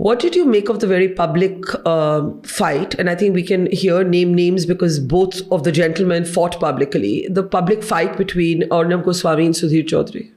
What did you make of the very public fight? And I think we can here name names because both of the gentlemen fought publicly. The public fight between Arnab Goswami and Sudhir Chaudhary.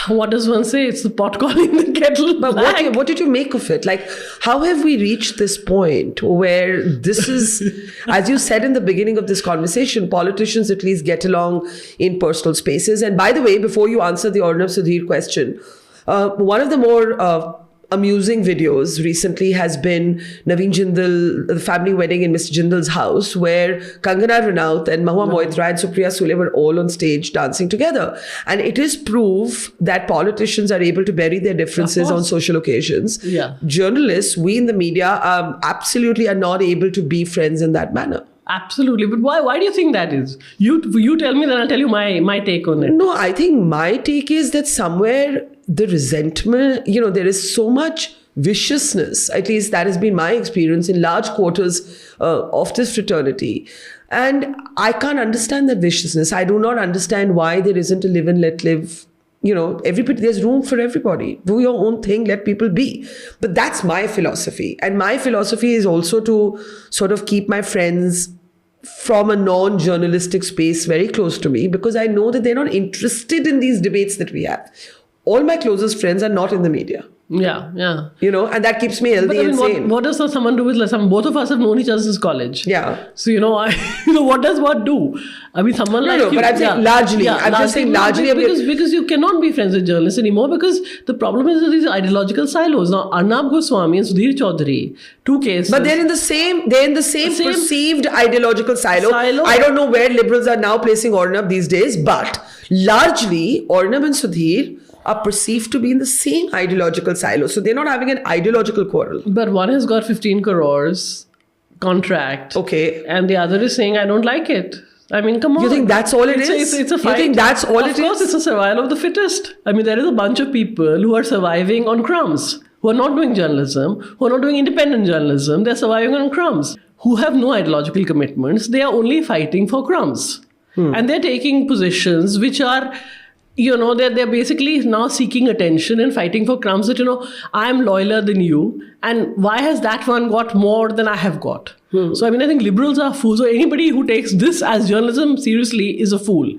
What does one say? It's the pot calling the kettle But black. what did you make of it? Like, how have we reached this point where this is, as you said in the beginning of this conversation, politicians at least get along in personal spaces. And by the way, before you answer the Arnab Sudhir question, one of the more amusing videos recently has been Naveen Jindal, the family wedding in Mr. Jindal's house, where Kangana Ranaut and Mahua Moitra and Supriya Sule were all on stage dancing together. And it is proof that politicians are able to bury their differences on social occasions. Yeah. Journalists, we in the media, absolutely are not able to be friends in that manner. Absolutely. But why do you think that is? You tell me, then I'll tell you my take on it. No, I think my take is that somewhere the resentment, there is so much viciousness, at least that has been my experience in large quarters of this fraternity. And I can't understand that viciousness. I do not understand why there isn't a live and let live. Everybody, there's room for everybody. Do your own thing, let people be. But that's my philosophy. And my philosophy is also to sort of keep my friends from a non-journalistic space very close to me, because I know that they're not interested in these debates that we have. All my closest friends are not in the media. Yeah. And that keeps me healthy and sane. What does someone do with both of us have known each other since college. Yeah. So, what does what do? I mean, someone like you. But I'm saying largely. I'm just saying largely. Because you cannot be friends with journalists anymore, because the problem is these ideological silos. Now, Arnab Goswami and Sudhir Chaudhary, two cases. But they're in the same perceived ideological silo. I don't know where liberals are now placing Arnab these days, but largely Arnab and Sudhir are perceived to be in the same ideological silo. So they're not having an ideological quarrel. But one has got 15 crores contract. Okay. And the other is saying, I don't like it. I mean, come on. You think that's all it is? It's a fight. You think that's all it is? Of course, it's a survival of the fittest. I mean, there is a bunch of people who are surviving on crumbs, who are not doing journalism, who are not doing independent journalism. They're surviving on crumbs, who have no ideological commitments. They are only fighting for crumbs. And they're taking positions which are... they're basically now seeking attention and fighting for crumbs that, I'm loyaler than you. And why has that one got more than I have got? So, I think liberals are fools. So anybody who takes this as journalism seriously is a fool.